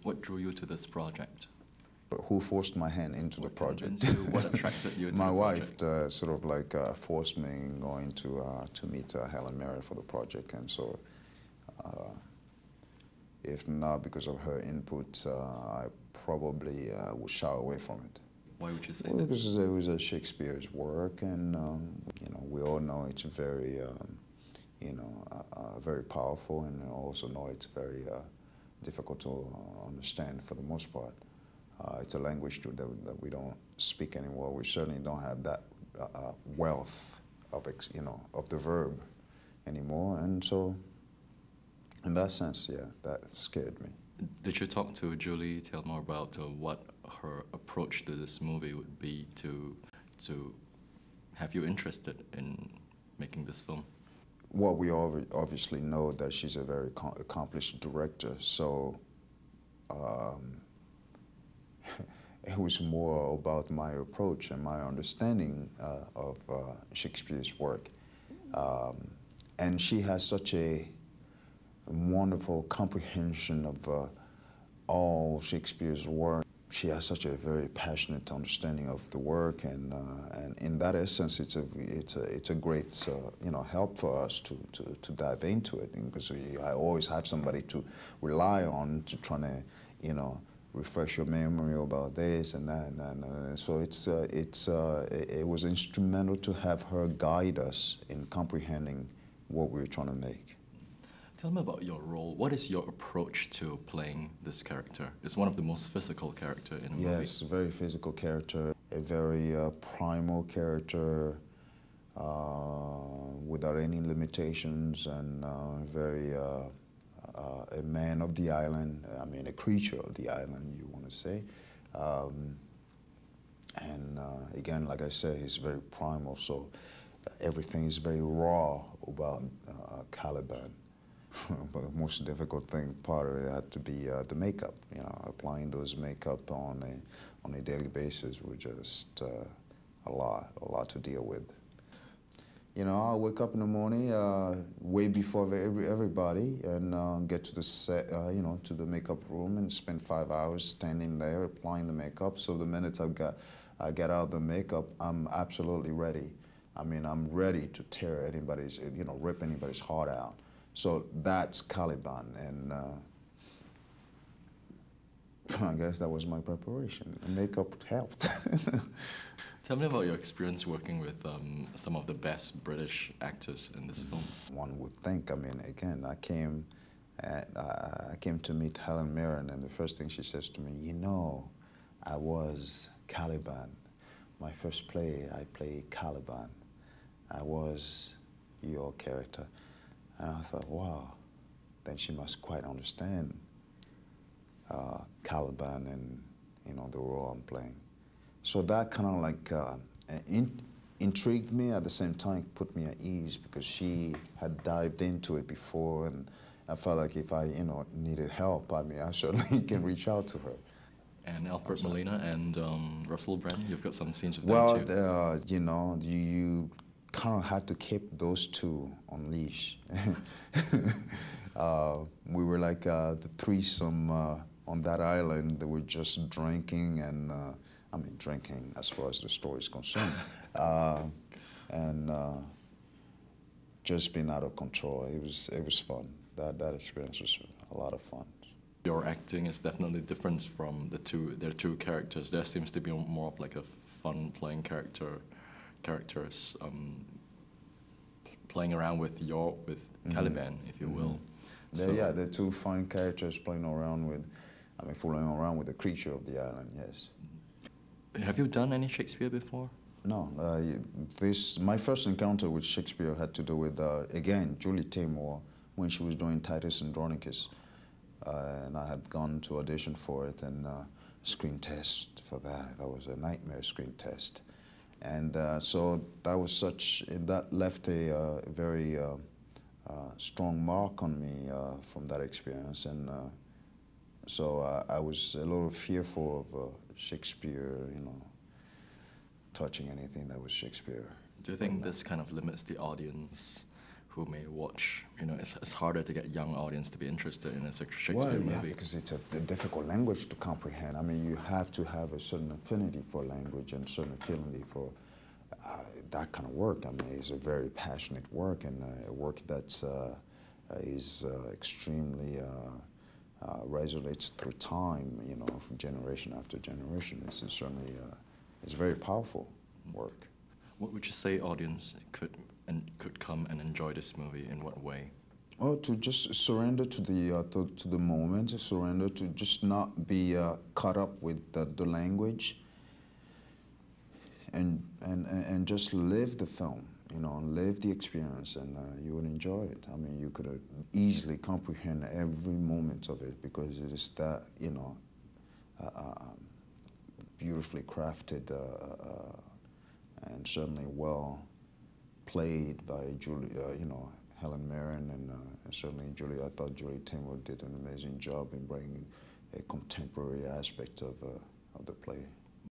What drew you to this project? Who forced my hand into the project? What attracted you to my the wife project? sort of like forced me going to meet Helen Mirren for the project, and so if not because of her input, I probably would shy away from it. Why would you say that? that? Because it was Shakespeare's work, and you know, we all know it's very, you know, very powerful, and we also know it's very difficult to understand for the most part. It's a language that we don't speak anymore. We certainly don't have that wealth of, you know, of the verb anymore, and so in that sense, yeah, that scared me. Did you talk to Julie, tell more about what her approach to this movie would be to have you interested in making this film? Well, we obviously know that she's a very accomplished director, so it was more about my approach and my understanding of Shakespeare's work. And she has such a wonderful comprehension of all Shakespeare's work. She has such a very passionate understanding of the work, and in that essence, it's a great you know, help for us to dive into it, because I always have somebody to rely on to try to, you know, refresh your memory about this and that and that. And so it was instrumental to have her guide us in comprehending what we were trying to make. Tell me about your role. What is your approach to playing this character? It's one of the most physical characters in a movie. Yes, a very physical character, a very primal character, without any limitations, and very a man of the island. I mean, a creature of the island, you want to say. And again, like I said, he's very primal, so everything is very raw about Caliban. But the most difficult part of it had to be the makeup. You know, applying those makeup on a daily basis was just a lot to deal with. You know, I wake up in the morning way before everybody, and get to the set, you know, to the makeup room, and spend 5 hours standing there applying the makeup. So the minute I get out of the makeup, I'm absolutely ready. I mean, I'm ready to tear anybody's, you know, rip anybody's heart out. So that's Caliban, and I guess that was my preparation. The makeup helped. Tell me about your experience working with some of the best British actors in this film. One would think. I mean, again, I came to meet Helen Mirren, and the first thing she says to me, you know, I was Caliban. My first play, I played Caliban. I was your character. And I thought, wow, then she must quite understand Caliban and, you know, the role I'm playing. So that kind of like intrigued me, at the same time put me at ease, because she had dived into it before, and I felt like if I, you know, needed help, I mean, I certainly can reach out to her. And Alfred Molina and Russell Brand, you've got some scenes with them too. Well, you know, you kind of had to keep those two on leash. We were like the threesome on that island. They were just drinking, and I mean, drinking as far as the story is concerned, and just being out of control. It was fun. That experience was a lot of fun. Your acting is definitely different from their two characters. There seems to be more of like a fun playing characters playing around with Caliban, if you will. So, yeah, the two fun characters playing around with, I mean, fooling around with the creature of the island. Yes. Have you done any Shakespeare before? No. My first encounter with Shakespeare had to do with again, Julie Taymor, when she was doing Titus Andronicus. And I had gone to audition for it, and screen test for that. That was a nightmare screen test. And so that was that left a very strong mark on me from that experience. And so I was a little fearful of Shakespeare, you know, touching anything that was Shakespeare. Do you think this kind of limits the audience who may watch? You know, it's harder to get young audience to be interested in a Shakespeare Well, yeah, movie. because it's a difficult language to comprehend. I mean, you have to have a certain affinity for language and certain affinity for that kind of work. I mean, it's a very passionate work and a work that is extremely resonates through time. You know, from generation after generation. This is certainly it's very powerful work. What would you say audience could come and enjoy this movie? In what way? Oh, to just surrender to the moment, surrender to just not be caught up with the language, and just live the film, you know, and live the experience, and you would enjoy it. I mean, you could easily comprehend every moment of it because it is that, you know, beautifully crafted and certainly well played by Julie, you know, Helen Mirren, and certainly Julie. I thought Julie Taymor did an amazing job in bringing a contemporary aspect of the play.